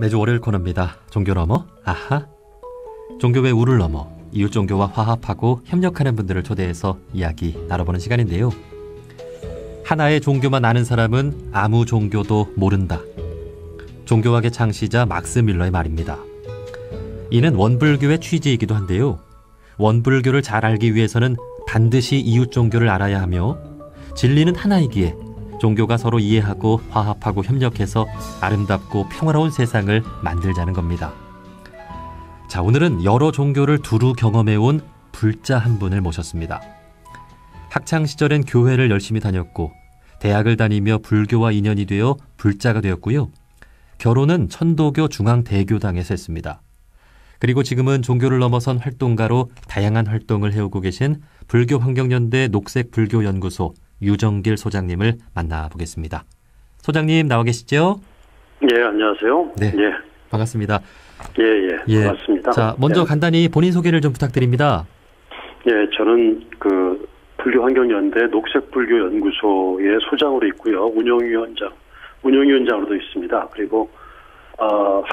매주 월요일 코너입니다. 종교 너머 아하. 종교의 우를 넘어 이웃 종교와 화합하고 협력하는 분들을 초대해서 이야기 나눠보는 시간인데요. 하나의 종교만 아는 사람은 아무 종교도 모른다. 종교학의 창시자 막스 밀러의 말입니다. 이는 원불교의 취지이기도 한데요. 원불교를 잘 알기 위해서는 반드시 이웃 종교를 알아야 하며 진리는 하나이기에 종교가 서로 이해하고 화합하고 협력해서 아름답고 평화로운 세상을 만들자는 겁니다. 자, 오늘은 여러 종교를 두루 경험해온 불자 한 분을 모셨습니다. 학창시절엔 교회를 열심히 다녔고 대학을 다니며 불교와 인연이 되어 불자가 되었고요. 결혼은 천도교 중앙대교당에서 했습니다. 그리고 지금은 종교를 넘어선 활동가로 다양한 활동을 해오고 계신 불교환경연대 녹색불교연구소 유정길 소장님을 만나보겠습니다. 소장님 나와 계시죠? 예, 안녕하세요. 네, 예. 반갑습니다. 예, 반갑습니다. 자, 먼저 예. 간단히 본인 소개를 좀 부탁드립니다. 예, 저는 불교환경연대 녹색불교연구소의 소장으로 있고요. 운영위원장으로도 있습니다. 그리고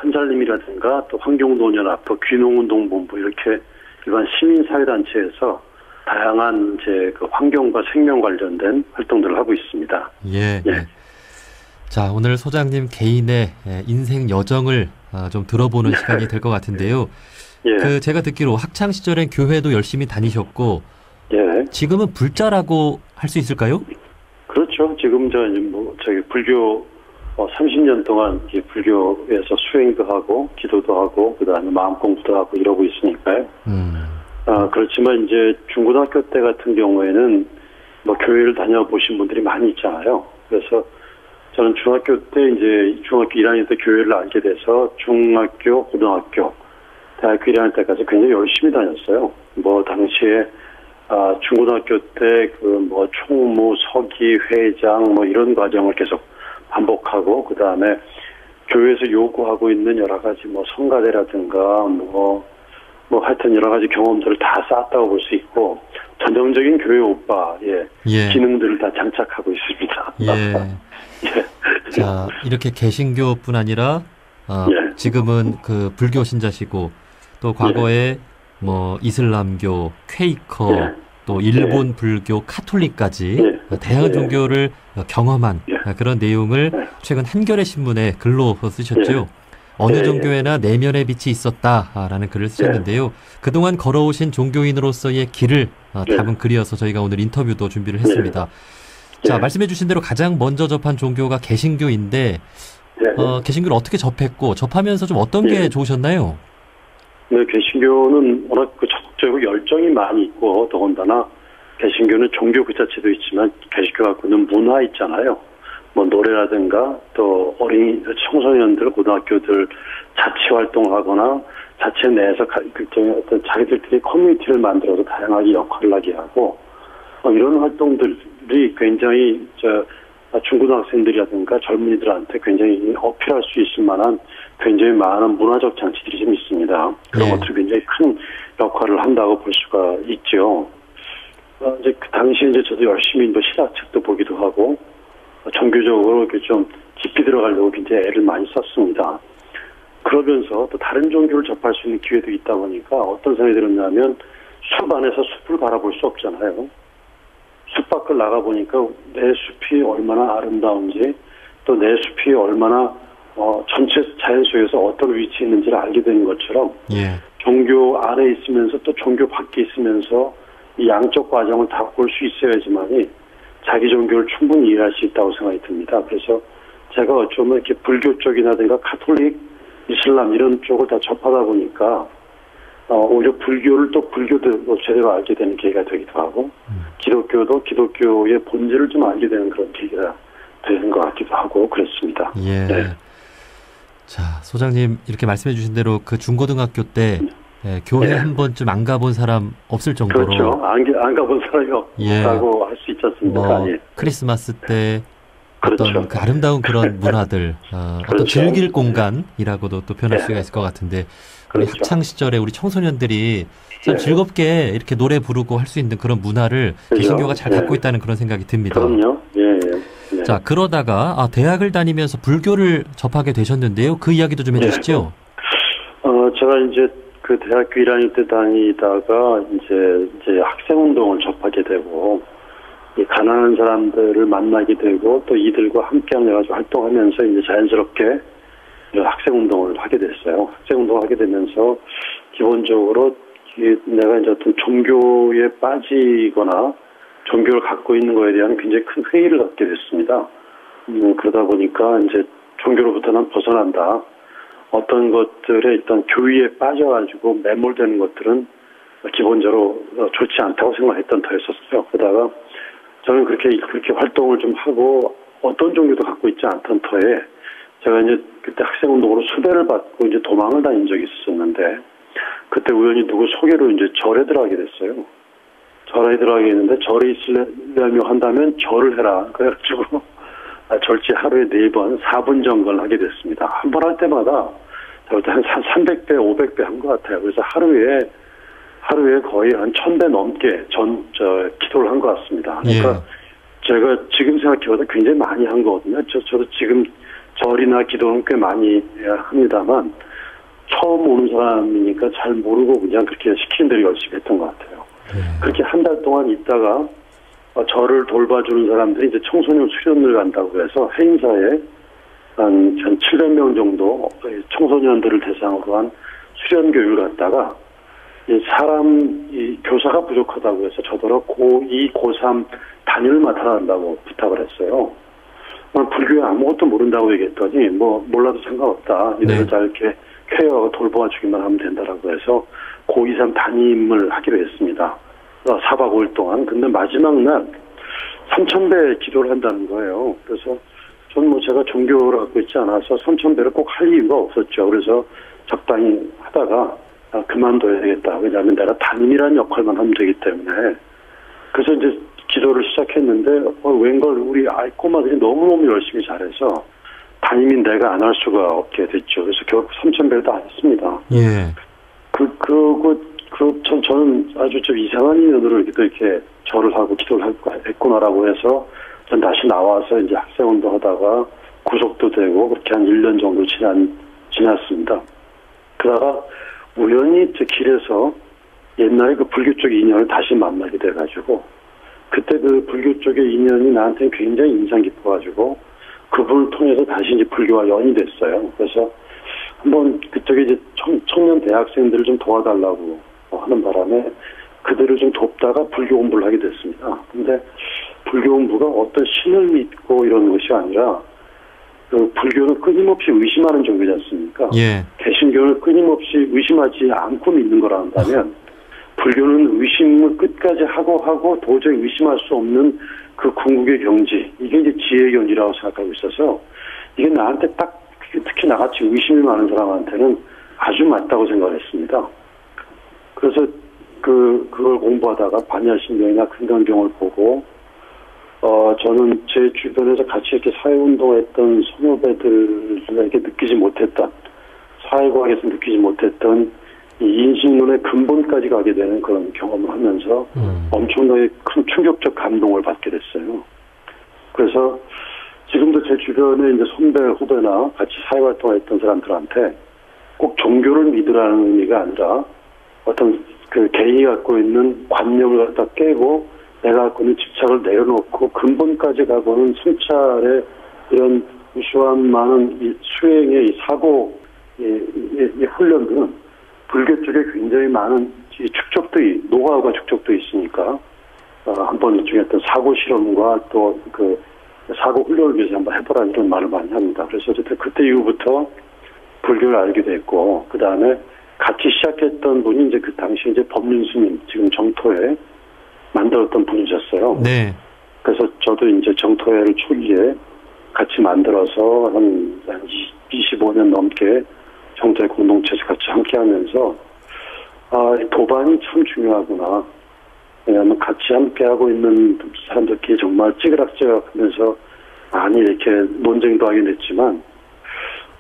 한잘님이라든가 또 환경노년합, 또 귀농운동본부 이렇게 일반 시민사회단체에서 다양한 환경과 생명 관련된 활동들을 하고 있습니다. 예. 자, 오늘 소장님 개인의 인생 여정을 좀 들어보는 시간이 될 것 같은데요. 예. 제가 듣기로 학창 시절엔 교회도 열심히 다니셨고, 예. 지금은 불자라고 할 수 있을까요? 그렇죠. 지금 불교 30년 동안 불교에서 수행도 하고 기도도 하고 그다음에 마음 공부도 하고 이러고 있으니까요. 그렇지만 이제 중고등학교 때 같은 경우에는 교회를 다녀보신 분들이 많이 있잖아요. 그래서 저는 중학교 때 중학교 1학년 때 교회를 알게 돼서 중학교, 고등학교, 대학교 1학년 때까지 굉장히 열심히 다녔어요. 당시에 중고등학교 때 총무, 서기, 회장 이런 과정을 계속 반복하고 그다음에 교회에서 요구하고 있는 여러 가지 성가대라든가 하여튼 여러 가지 경험들을 다 쌓았다고 볼 수 있고 전형적인 교회 오빠의 기능들을 다 장착하고 있습니다. 예. 자, 이렇게 개신교뿐 아니라 지금은 불교 신자시고 또 과거에 이슬람교, 퀘이커, 또 일본 불교, 카톨릭까지 다양한 종교를 경험한 그런 내용을 최근 한겨레 신문에 글로 쓰셨죠. 어느 종교에나 내면의 빛이 있었다라는 글을 쓰셨는데요. 그동안 걸어오신 종교인으로서의 길을 담은 글이어서 저희가 오늘 인터뷰도 준비를 했습니다. 자, 말씀해 주신 대로 가장 먼저 접한 종교가 개신교인데 개신교를 어떻게 접했고 접하면서 좀 어떤 게 좋으셨나요? 네, 개신교는 워낙 적극적이고 열정이 많이 있고 더군다나 개신교는 종교 그 자체도 있지만 개신교 갖고는 문화 있잖아요. 노래라든가 또 어린이 청소년들, 고등학교들 자치 활동하거나 자체 내에서 어떤 자기들끼리 커뮤니티를 만들어서 다양하게 역할을 하게 하고 이런 활동들이 굉장히 중고등학생들이라든가 젊은이들한테 굉장히 어필할 수 있을 만한 굉장히 많은 문화적 장치들이 좀 있습니다. 그런 것들이 굉장히 큰 역할을 한다고 볼 수가 있죠. 그 당시에 저도 열심히 신학책도 보기도 하고 종교적으로 이렇게 좀 깊이 들어가려고 굉장히 애를 많이 썼습니다. 그러면서 또 다른 종교를 접할 수 있는 기회도 있다 보니까 어떤 생각이 들었냐면 숲 안에서 숲을 바라볼 수 없잖아요. 숲 밖을 나가보니까 내 숲이 얼마나 아름다운지 또 내 숲이 얼마나 전체 자연 속에서 어떤 위치에 있는지를 알게 되는 것처럼 종교 안에 있으면서 또 종교 밖에 있으면서 이 양쪽 과정을 다 볼 수 있어야지만이 자기 종교를 충분히 이해할 수 있다고 생각이 듭니다. 그래서 제가 어쩌면 이렇게 불교 쪽이라든가 카톨릭, 이슬람 이런 쪽을 다 접하다 보니까 오히려 불교를 또 불교도 제대로 알게 되는 계기가 되기도 하고 기독교도 기독교의 본질을 좀 알게 되는 그런 계기가 되는 것 같기도 하고 그렇습니다. 자, 소장님 이렇게 말씀해 주신 대로 중고등학교 때 교회 한 번쯤 안 가본 사람 없을 정도로 그렇죠. 안 가본 사람이 없다고 할 수 있지 않습니까? 크리스마스 때 그렇죠. 어떤 아름다운 그런 문화들 어떤 즐길 공간이라고도 또 표현할 수가 있을 것 같은데 우리 학창 시절에 우리 청소년들이 참 즐겁게 이렇게 노래 부르고 할 수 있는 그런 문화를 개신교가 잘 갖고 있다는 그런 생각이 듭니다. 그럼요. 네. 자, 그러다가 대학을 다니면서 불교를 접하게 되셨는데요. 그 이야기도 좀 해주시죠. 제가 이제 그 대학교 1학년 때 다니다가 이제 학생운동을 접하게 되고, 이 가난한 사람들을 만나게 되고, 또 이들과 함께 해가지고 활동하면서 이제 자연스럽게 학생운동을 하게 됐어요. 학생운동을 하게 되면서 기본적으로 내가 이제 어떤 종교에 빠지거나 종교를 갖고 있는 거에 대한 굉장히 큰 회의를 갖게 됐습니다. 그러다 보니까 이제 종교로부터는 벗어난다. 어떤 것들에 일단 교의에 빠져가지고 매몰되는 것들은 기본적으로 좋지 않다고 생각했던 터였었어요. 그러다가 저는 그렇게 활동을 좀 하고 어떤 종교도 갖고 있지 않던 터에 제가 이제 그때 학생운동으로 수배를 받고 이제 도망을 다닌 적이 있었는데 그때 우연히 누구 소개로 이제 절에 들어가게 됐어요. 절에 들어가게 했는데 절에 있으려면 한다면 절을 해라. 그래가지고 절제 하루에 4번 4분 정도를 하게 됐습니다. 한 번 할 때마다 한 300배, 500배 한 것 같아요. 그래서 하루에 거의 한 1000배 넘게 기도를 한 것 같습니다. 그러니까 제가 지금 생각해봐도 굉장히 많이 한 거거든요. 저도 지금 절이나 기도는 꽤 많이 합니다만 처음 오는 사람이니까 잘 모르고 그냥 그렇게 시키는 대로 열심히 했던 것 같아요. 그렇게 한 달 동안 있다가 저를 돌봐주는 사람들이 이제 청소년 수련을 간다고 해서 해인사에 한 700명 정도 청소년들을 대상으로 한 수련 교육을 갔다가 교사가 부족하다고 해서 저더러 고2, 고3 담임을 맡아야 한다고 부탁을 했어요. 불교에 아무것도 모른다고 얘기했더니 몰라도 상관없다. 이래서 잘 이렇게 케어하고 돌봐주기만 하면 된다라고 해서 고2, 3 담임을 하기로 했습니다. 4박 5일 동안. 근데 마지막 날 3000배 기도를 한다는 거예요. 그래서 저는 제가 종교를 갖고 있지 않아서 3000배를 꼭 할 이유가 없었죠. 그래서 적당히 하다가 그만둬야 되겠다. 왜냐하면 내가 담임이라는 역할만 하면 되기 때문에. 그래서 이제 기도를 시작했는데 웬걸 우리 꼬마들이 너무너무 열심히 잘해서 담임인 내가 안 할 수가 없게 됐죠. 그래서 결국 3000배를 다 했습니다. 예. 저는 아주 좀 이상한 인연으로 이렇게 절을 하고 기도를 했구나라고 해서 전 다시 나와서 이제 학생운동 하다가 구속도 되고 그렇게 한 1년 정도 지났습니다. 그러다가 우연히 제 길에서 옛날에 그 불교 쪽 인연을 다시 만나게 돼가지고 그때 그 불교 쪽의 인연이 나한테 굉장히 인상 깊어가지고 그분을 통해서 다시 이제 불교와 연이 됐어요. 그래서 한번 그쪽에 이제 청년 대학생들을 좀 도와달라고 하는 바람에 그들을 좀 돕다가 불교 공부를 하게 됐습니다. 근데 불교 공부가 어떤 신을 믿고 이런 것이 아니라 그 불교는 끊임없이 의심하는 종교지 않습니까? 예. 개신교는 끊임없이 의심하지 않고 믿는 거라 한다면 불교는 의심을 끝까지 하고 도저히 의심할 수 없는 그 궁극의 경지, 이게 이제 지혜의 경지라고 생각하고 있어서 이게 나한테 딱 특히 나같이 의심이 많은 사람한테는 아주 맞다고 생각했습니다. 그래서 그걸 공부하다가 반야신경이나 금강경을 보고 저는 제 주변에서 같이 이렇게 사회운동했던 선후배들에게 느끼지 못했던 사회과학에서 느끼지 못했던 이 인식론의 근본까지 가게 되는 그런 경험을 하면서 엄청나게 큰 충격적 감동을 받게 됐어요. 그래서 지금도 제 주변에 이제 선배, 후배나 같이 사회활동했던 사람들한테 꼭 종교를 믿으라는 의미가 아니라 어떤 그 개인이 갖고 있는 관념을 갖다 깨고 내가 갖고 있는 집착을 내려놓고 근본까지 가보는 성찰의 이런 우수한 많은 이 수행의 이 사고 이 훈련들은 불교 쪽에 굉장히 많은 이 노하우가 축적도 있으니까 한번 일종의 어떤 사고 실험과 또 그 사고 훈련을 위해서 한번 해보라 이런 말을 많이 합니다. 그래서 어쨌든 그때 이후부터 불교를 알게 됐고 그 다음에 같이 시작했던 분이 이제 그 당시 이제 법륜 스님 지금 정토회 만들었던 분이셨어요. 네. 그래서 저도 이제 정토회를 초기에 같이 만들어서 한 25년 넘게 정토회 공동체에서 같이 함께하면서 도반이 참 중요하구나. 왜냐하면 같이 함께하고 있는 사람들끼리 정말 찌그락찌그락하면서 많이 이렇게 논쟁도 하게 됐지만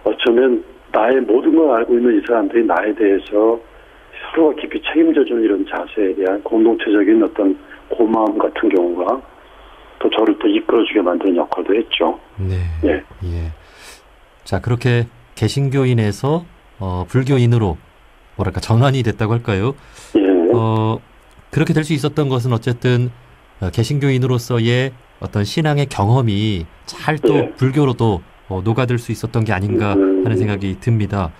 어쩌면 나의 모든 걸 알고 있는 이 사람들이 나에 대해서 서로가 깊이 책임져주는 이런 자세에 대한 공동체적인 어떤 고마움 같은 경우가 또 저를 또 이끌어주게 만드는 역할도 했죠. 네. 예. 예. 자, 그렇게 개신교인에서 불교인으로 뭐랄까 전환이 됐다고 할까요? 예. 그렇게 될 수 있었던 것은 어쨌든 개신교인으로서의 어떤 신앙의 경험이 잘 또 예. 불교로도 녹아들 수 있었던 게 아닌가 하는 생각이 듭니다.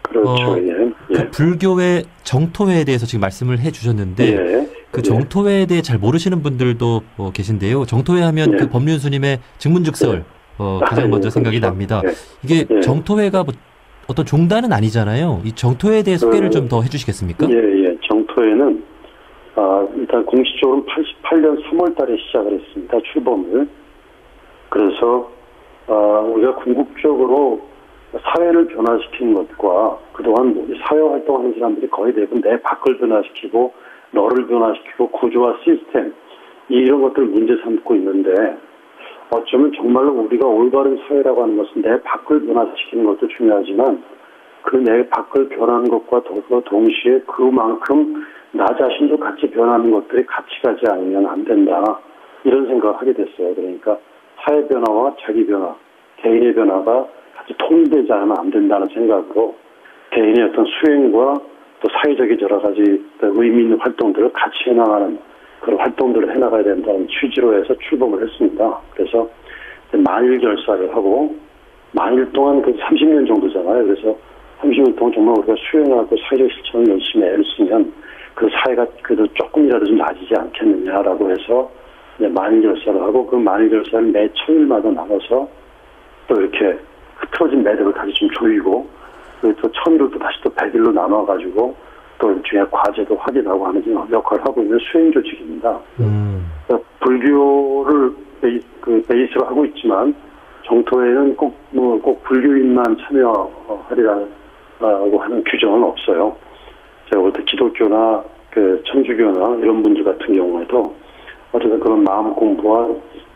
그렇죠. 예. 그 예. 불교의 정토회에 대해서 지금 말씀을 해주셨는데 예. 그 예. 정토회에 대해 잘 모르시는 분들도 계신데요. 정토회 하면 예. 그 법륜스님의 증문즉설 가장 먼저 생각이 그렇죠. 납니다. 예. 이게 예. 정토회가 뭐 어떤 종단은 아니잖아요. 이 정토회에 대해 소개를 좀 더 해주시겠습니까? 예. 정토회는 일단 공식적으로는 88년 3월 달에 시작을 했습니다. 출범을. 그래서 우리가 궁극적으로 사회를 변화시키는 것과 그동안 사회 활동하는 사람들이 거의 대부분 내 밖을 변화시키고 너를 변화시키고 구조와 시스템 이런 것들을 문제 삼고 있는데 어쩌면 정말로 우리가 올바른 사회라고 하는 것은 내 밖을 변화시키는 것도 중요하지만 그 내 밖을 변하는 것과 동시에 그만큼 나 자신도 같이 변하는 것들이 같이 가지 않으면 안 된다. 이런 생각을 하게 됐어요. 그러니까 사회 변화와 자기 변화, 개인의 변화가 같이 통일되지 않으면 안 된다는 생각으로 개인의 어떤 수행과 또 사회적인 여러 가지 의미 있는 활동들을 같이 해나가는 그런 활동들을 해나가야 된다는 취지로 해서 출범을 했습니다. 그래서 만일 결사를 하고 만일 동안 그 30년 정도잖아요. 그래서 30년 동안 정말 우리가 수행하고 사회적 실천을 열심히 애를 쓰면 그 사회가 그래도 조금이라도 좀 나아지지 않겠느냐라고 해서 만일 결사를 하고 그 만일 결사를 매 천일마다 나눠서 또 이렇게 흐트러진 매듭을 다시 좀 조이고 또 천일을 또 다시 또 100일로 나눠가지고 또 일종의 과제도 확인하고 하는 역할을 하고 있는 수행 조직입니다. 그러니까 불교를 베이스로 하고 있지만 정토회는 꼭 불교인만 참여하리라고 하는 규정은 없어요. 제가 볼 때 기독교나 천주교나 이런 분들 같은 경우에도 어쨌든 그런 마음 공부와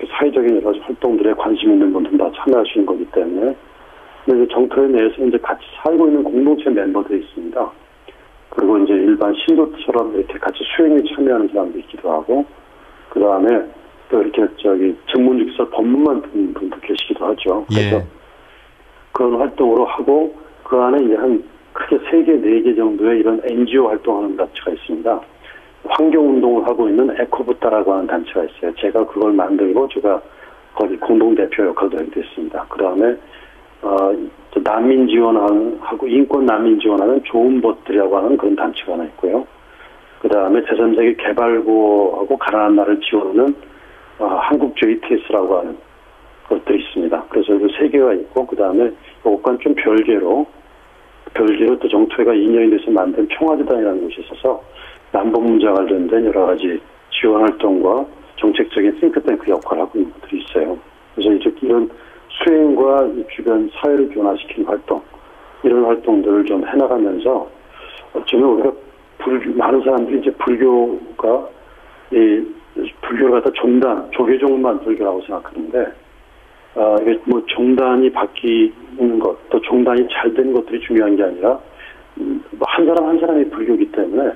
사회적인 여러 가지 활동들에 관심 있는 분들 다 참여할 수 있는 거기 때문에 근데 정토회 내에서 이제 같이 살고 있는 공동체 멤버들이 있습니다. 그리고 이제 일반 신도처럼 이렇게 같이 수행에 참여하는 사람도 있기도 하고 그 다음에 또 이렇게 증문즉설 법문만 듣는 분도 계시기도 하죠. 그래서 그런 활동으로 하고 그 안에 이제 한 크게 3개, 4개 정도의 이런 NGO 활동하는 단체가 있습니다. 환경운동을 하고 있는 에코부타라고 하는 단체가 있어요. 제가 그걸 만들고 제가 거기 공동대표 역할도 하게 됐습니다. 그 다음에 난민 지원하고 인권 난민 지원하는 좋은 벗들이라고 하는 그런 단체가 하나 있고요. 그 다음에 제3세계 개발구하고 가난한 나라를 지원하는 한국 JTS라고 하는 것도 있습니다. 그래서 그 3개가 있고 그 다음에 이것과는 좀 별개로 또 정토회가 2년이 돼서 만든 평화재단이라는 곳이 있어서 남북 문제와 관련된 여러 가지 지원 활동과 정책적인 싱크탱크 역할을 하고 있는 것들이 있어요. 그래서 이런 수행과 이 주변 사회를 변화시키는 활동, 이런 활동들을 좀 해나가면서 어쩌면 우리가 많은 사람들이 이제 불교를 갖다 조계종만 불교라고 생각하는데, 이게 종단이 바뀌는 것, 또 종단이 잘 된 것들이 중요한 게 아니라, 한 사람 한 사람이 불교이기 때문에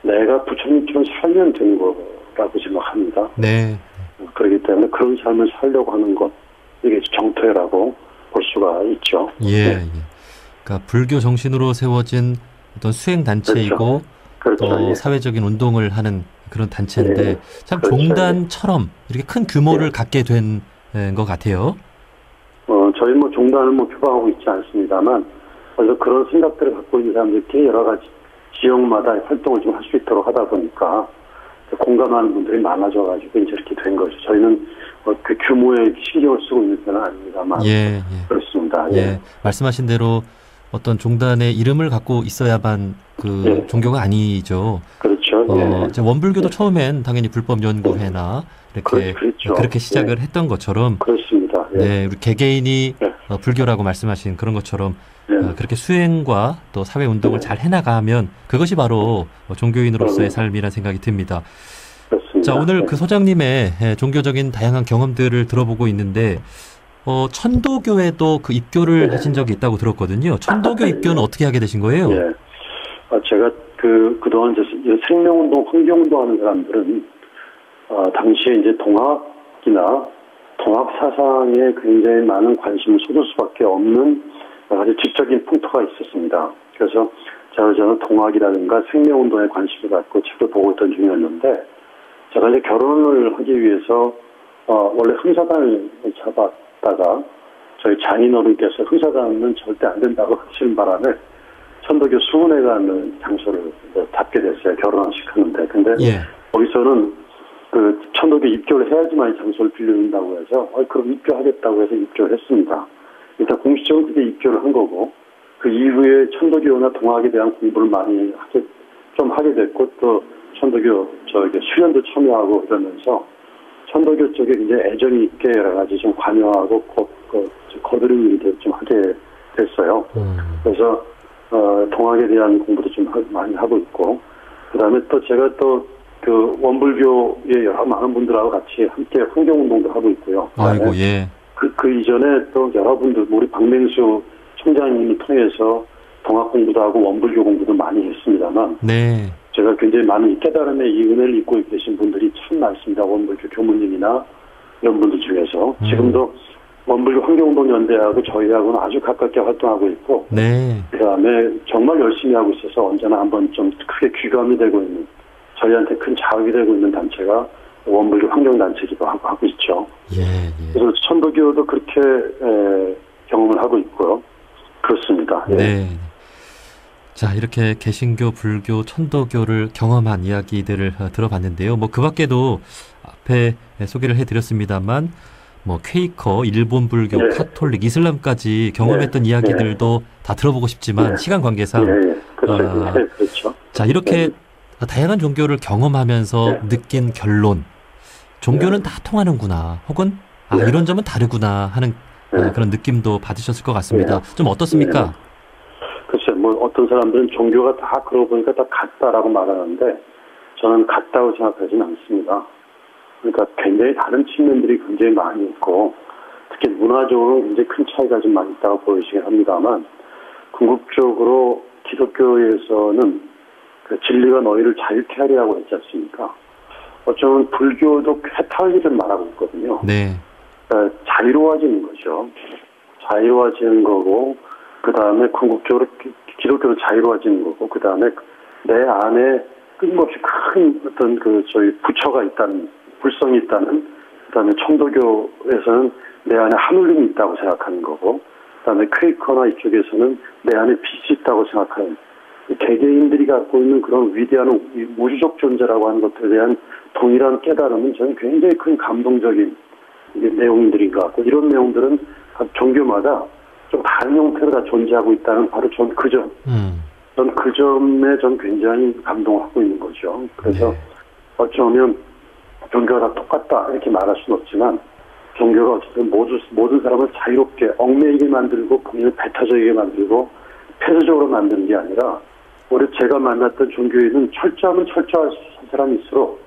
내가 부처님처럼 살면 되는 거라고 생각합니다. 네. 그렇기 때문에 그런 삶을 살려고 하는 것, 이게 정토회라고 볼 수가 있죠. 예. 그러니까 불교 정신으로 세워진 어떤 수행 단체이고 그렇죠. 또 사회적인 운동을 하는 그런 단체인데 참 그렇죠. 종단처럼 이렇게 큰 규모를 갖게 된 것 같아요. 저희 종단을 표방하고 있지 않습니다만, 그래서 그런 생각들을 갖고 있는 사람들끼리 여러 가지 지역마다 활동을 좀 할 수 있도록 하다 보니까 공감하는 분들이 많아져가지고 이제 이렇게 된 거죠. 저희는 그 규모에 신경을 쓰고 있는 편은 아닙니다만. 그렇습니다. 예. 말씀하신 대로 어떤 종단의 이름을 갖고 있어야만 종교가 아니죠. 그렇죠. 원불교도 처음엔 당연히 불법연구회나 이렇게 그렇게 시작을 했던 것처럼. 그렇습니다. 네, 우리 개개인이 불교라고 말씀하신 그런 것처럼 그렇게 수행과 또 사회 운동을 잘 해나가면 그것이 바로 종교인으로서의 삶이라는 생각이 듭니다. 그렇습니다. 자, 오늘 그 소장님의 종교적인 다양한 경험들을 들어보고 있는데 천도교에도 그 입교를 하신 적이 있다고 들었거든요. 천도교 입교는 어떻게 하게 되신 거예요? 제가 그동안 생명운동, 환경운동 하는 사람들은 당시에 이제 동학 특히나 통합 사상에 굉장히 많은 관심을 쏟을 수밖에 없는 아주 지적인 풍토가 있었습니다. 그래서 저는 통합이라든가 생명운동에 관심을 갖고 책을 보고 있던 중이었는데, 제가 이제 결혼을 하기 위해서 원래 흥사단을 잡았다가 저희 장인어른께서 흥사단은 절대 안 된다고 하시는 바람에 천도교 수훈회관을 장소를 잡게 됐어요. 결혼식 하는데. 근데 거기서는 그 천도교 입교를 해야지만 장소를 빌려준다고 해서 그럼 입교하겠다고 해서 입교를 했습니다. 일단 공식적으로 그게 입교를 한 거고, 그 이후에 천도교나 동학에 대한 공부를 많이 하게 됐고, 또 천도교 수련도 참여하고 이러면서 천도교 쪽에 굉장히 애정이 있게 여러 가지 좀 관여하고 거드는 일들을 좀 하게 됐어요. 그래서 동학에 대한 공부도 좀 많이 하고 있고, 그 다음에 또 제가 또 그 원불교의 여러 많은 분들하고 같이 함께 환경운동도 하고 있고요. 아이고, 예. 그 이전에 또 여러분들, 우리 박맹수 총장님을 통해서 동학 공부도 하고 원불교 공부도 많이 했습니다만, 네. 제가 굉장히 많은 깨달음의 이 은혜를 입고 계신 분들이 참 많습니다. 원불교 교무님이나 이런 분들 중에서. 지금도 원불교 환경운동연대하고 저희하고는 아주 가깝게 활동하고 있고, 네. 그 다음에 정말 열심히 하고 있어서 언제나 한번 좀 크게 귀감이 되고 있는, 저희한테 큰 자극이 되고 있는 단체가 원불교 환경단체기도 하고 있죠. 예. 그래서 천도교도 그렇게 경험을 하고 있고요. 그렇습니다. 예. 네. 자, 이렇게 개신교, 불교, 천도교를 경험한 이야기들을 들어봤는데요. 뭐 그 밖에도 앞에 소개를 해드렸습니다만, 뭐 퀘이커, 일본 불교, 네. 카톨릭, 이슬람까지 경험했던 네. 이야기들도 네. 다 들어보고 싶지만 네. 시간 관계상 그렇죠. 자, 이렇게 다양한 종교를 경험하면서 느낀 결론, 종교는 다 통하는구나, 혹은 이런 점은 다르구나 하는 그런 느낌도 받으셨을 것 같습니다. 좀 어떻습니까? 글쎄, 뭐 어떤 사람들은 종교가 다 그러고 보니까 다 같다라고 말하는데, 저는 같다고 생각하지는 않습니다. 그러니까 굉장히 다른 측면들이 굉장히 많이 있고, 특히 문화적으로 굉장히 큰 차이가 좀 많이 있다고 보이시긴 합니다만, 궁극적으로 기독교에서는 그 진리가 너희를 자유케 하리라고 했지 않습니까? 어쩌면 불교도 해탈리를 말하고 있거든요. 네. 그러니까 자유로워지는 거죠. 자유로워지는 거고, 그 다음에 궁극적으로 기독교도 자유로워지는 거고, 그 다음에 내 안에 끊임없이 큰 어떤 저희 부처가 있다는, 불성이 있다는, 그 다음에 천도교에서는 내 안에 하늘림이 있다고 생각하는 거고, 그 다음에 퀘이커나 이쪽에서는 내 안에 빛이 있다고 생각하는, 개개인들이 갖고 있는 그런 위대한 우주적 존재라고 하는 것들에 대한 동일한 깨달음은 저는 굉장히 큰 감동적인 내용들인 것 같고, 이런 내용들은 각 종교마다 좀 다른 형태로 다 존재하고 있다는 바로 전 그 점. 전 그 점에 전 굉장히 감동하고 있는 거죠. 그래서 어쩌면 종교가 다 똑같다 이렇게 말할 수는 없지만, 종교가 어쨌든 모든 사람을 자유롭게 얽매이게 만들고 본인을 배타적이게 만들고 폐쇄적으로 만드는 게 아니라, 오히려 제가 만났던 종교인은 철저하면 철저한 사람일수록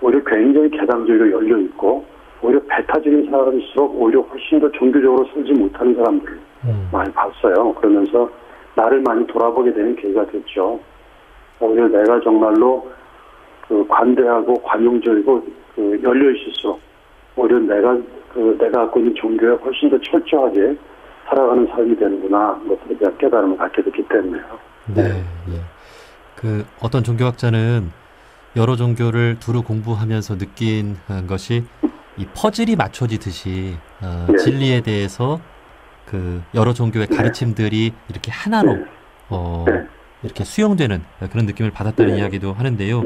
오히려 굉장히 개방적이고 열려있고, 오히려 배타적인 사람일수록 오히려 훨씬 더 종교적으로 살지 못하는 사람들을 많이 봤어요. 그러면서 나를 많이 돌아보게 되는 계기가 됐죠. 오히려 내가 정말로 관대하고 관용적이고 열려있을수록 오히려 내가 갖고 있는 종교에 훨씬 더 철저하게 살아가는 삶이 되는구나, 것들에 대한 깨달음을 갖게 됐기 때문에요. 네. 예. 그 어떤 종교학자는 여러 종교를 두루 공부하면서 느낀 것이 이 퍼즐이 맞춰지듯이 진리에 대해서 그 여러 종교의 가르침들이 이렇게 하나로 이렇게 수용되는 그런 느낌을 받았다는 이야기도 하는데요.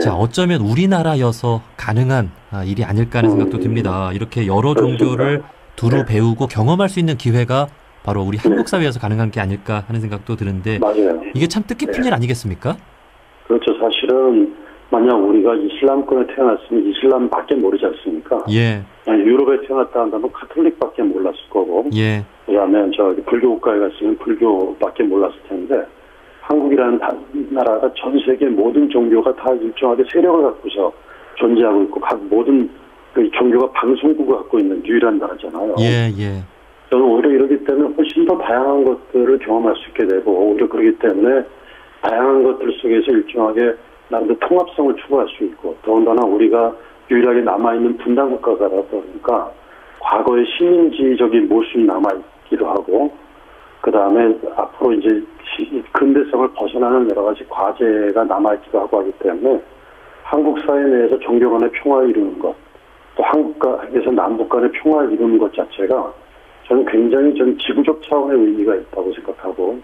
자, 어쩌면 우리나라여서 가능한 일이 아닐까 하는 생각도 듭니다. 이렇게 여러 종교를 두루 배우고 경험할 수 있는 기회가 바로 우리 한국 사회에서 가능한 게 아닐까 하는 생각도 드는데, 맞아요. 이게 참 뜻깊은 일 아니겠습니까? 그렇죠. 사실은 만약 우리가 이슬람권에 태어났으면 이슬람밖에 모르지 않습니까? 예. 유럽에 태어났다 한다면 카톨릭밖에 몰랐을 거고, 예. 그다음에 불교 국가에 갔으면 불교밖에 몰랐을 텐데, 한국이라는 나라가 전 세계 모든 종교가 다 일정하게 세력을 갖고서 존재하고 있고, 각 모든 그 종교가 방송국을 갖고 있는 유일한 나라잖아요. 예, 예. 저는 오히려 이러기 때문에 훨씬 더 다양한 것들을 경험할 수 있게 되고, 오히려 그렇기 때문에 다양한 것들 속에서 일정하게 나름대로 통합성을 추구할 수 있고, 더군다나 우리가 유일하게 남아있는 분단 국가가 보니까 과거의 식민지적인 모습이 남아있기도 하고, 그 다음에 앞으로 이제 근대성을 벗어나는 여러 가지 과제가 남아있기도 하고 하기 때문에 한국 사회 내에서 종교 간의 평화를 이루는 것, 또 한국에서 남북 간의 평화를 이루는 것 자체가 저는 굉장히 지구적 차원의 의미가 있다고 생각하고,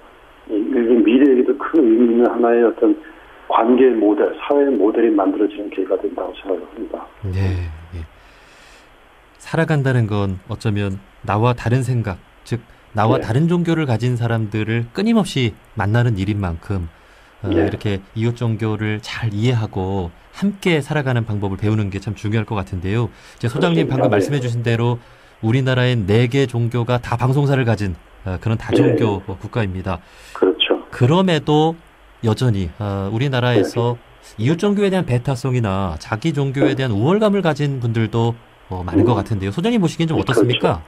미래에도 큰 의미 있는 하나의 어떤 관계 모델, 사회 모델이 만들어지는 계기가 된다고 생각합니다. 네. 예. 살아간다는 건 어쩌면 나와 다른 생각, 즉 나와 네. 다른 종교를 가진 사람들을 끊임없이 만나는 일인 만큼 네. 이렇게 이웃 종교를 잘 이해하고 함께 살아가는 방법을 배우는 게 참 중요할 것 같은데요. 이제 소장님 방금 그렇습니다. 말씀해 주신 대로 우리나라엔 4개 종교가 다 방송사를 가진 그런 다종교 국가입니다. 그렇죠. 그럼에도 여전히 우리나라에서 이웃 종교에 대한 배타성이나 자기 종교에 대한 우월감을 가진 분들도 많은 것 같은데요. 소장님 보시기엔 좀 어떻습니까?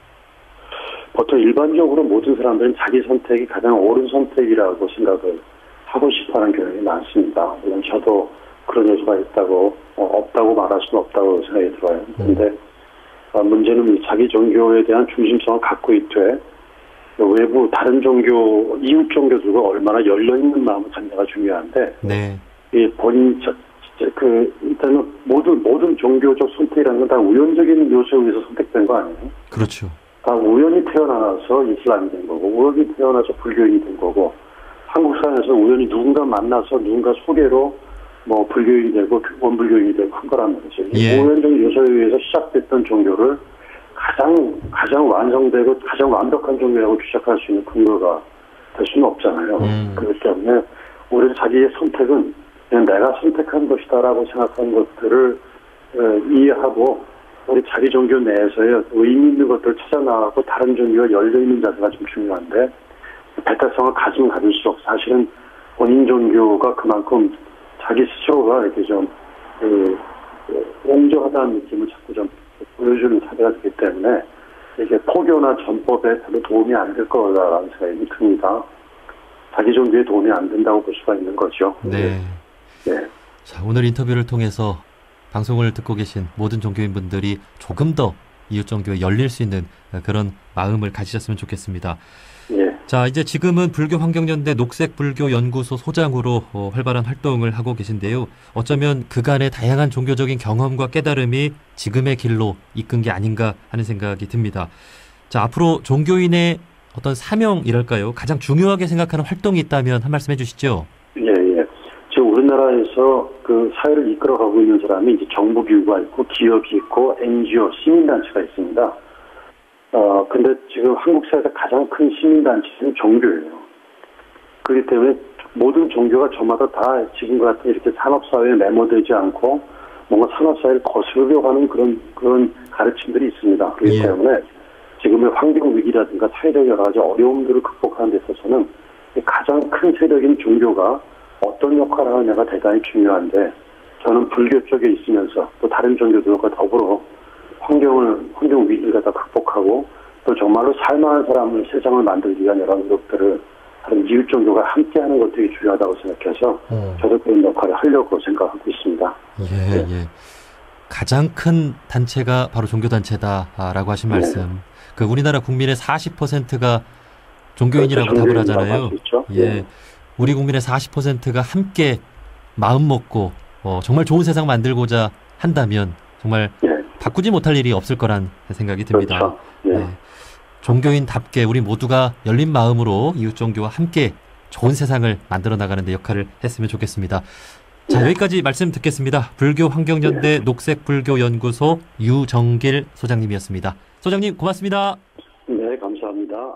보통 일반적으로 모든 사람들은 자기 선택이 가장 옳은 선택이라고 생각을 하고 싶어하는 경향이 많습니다. 물론 저도 그런 요소가 있다고 없다고 말할 수는 없다고 생각이 들어요. 그런데 문제는 자기 종교에 대한 중심성을 갖고 있되 외부 다른 종교, 이웃 종교들과 얼마나 열려있는 마음을 갖는가 중요한데, 네. 이 본인, 일단은 모든 종교적 선택이라는 건 다 우연적인 요소에 의해서 선택된 거 아니에요? 그렇죠. 다 우연히 태어나서 이슬람이 된 거고, 우연히 태어나서 불교인이 된 거고, 한국 사회에서 우연히 누군가 만나서 누군가 소개로 불교인이 되고, 원불교인이 되고 한 거란 말이죠. 예. 우연적인 요소에 의해서 시작됐던 종교를 가장 완성되고 가장 완벽한 종교라고 주장할 수 있는 근거가 될 수는 없잖아요. 그렇기 때문에 우리는 자기의 선택은 그냥 내가 선택한 것이다라고 생각하는 것들을 이해하고 우리 자기 종교 내에서의 의미 있는 것들을 찾아나가고 다른 종교와 열려있는 자세가 좀 중요한데 배타성을 가지면 가질수록 사실은 본인 종교가 그만큼 자기 스스로가 이렇게 좀 옹졸하다는 느낌을 자꾸 좀 보여주는 사례가 되기 때문에 이게 포교나 전법에 별로 도움이 안 될 거라는 생각이 듭니다. 자기 종교에 도움이 안 된다고 볼 수가 있는 거죠. 네. 네. 자, 오늘 인터뷰를 통해서 방송을 듣고 계신 모든 종교인분들이 조금 더 이웃 종교에 열릴 수 있는 그런 마음을 가지셨으면 좋겠습니다. 예. 자, 이제 지금은 불교환경연대 녹색불교연구소 소장으로 활발한 활동을 하고 계신데요. 어쩌면 그간의 다양한 종교적인 경험과 깨달음이 지금의 길로 이끈 게 아닌가 하는 생각이 듭니다. 자, 앞으로 종교인의 어떤 사명이랄까요? 가장 중요하게 생각하는 활동이 있다면 한 말씀 해주시죠. 예. 지금 우리나라에서 그 사회를 이끌어가고 있는 사람이 이제 정부 기구가 있고 기업이 있고 NGO, 시민단체가 있습니다. 근데 지금 한국 사회에서 가장 큰 시민단체는 종교예요. 그렇기 때문에 모든 종교가 저마다 다 지금과 같은 이렇게 산업사회에 매몰되지 않고 뭔가 산업사회를 거스르려고 하는 그런 가르침들이 있습니다. 그렇기 때문에 지금의 환경위기라든가 사회적 여러 가지 어려움들을 극복하는 데 있어서는 가장 큰 세력인 종교가 어떤 역할을 하느냐가 대단히 중요한데 저는 불교 쪽에 있으면서 또 다른 종교들과 더불어 환경 위기를 갖다 극복하고 또 정말로 살만한 사람을 세상을 만들기 위한 여러 노력들을 다른 이웃 종교가 함께하는 것도 되게 중요하다고 생각해서 저도 그런 역할을 하려고 생각하고 있습니다. 예. 가장 큰 단체가 바로 종교단체다라고 하신 말씀. 그 우리나라 국민의 40%가 종교인이라고 그렇죠. 답을 하잖아요. 예. 우리 국민의 40%가 함께 마음 먹고 정말 좋은 세상 만들고자 한다면 정말 바꾸지 못할 일이 없을 거란 생각이 듭니다. 그렇죠. 네. 종교인답게 우리 모두가 열린 마음으로 이웃 종교와 함께 좋은 세상을 만들어 나가는 데 역할을 했으면 좋겠습니다. 자, 여기까지 말씀 듣겠습니다. 불교환경연대 녹색불교연구소 유정길 소장님이었습니다. 소장님 고맙습니다. 네, 감사합니다.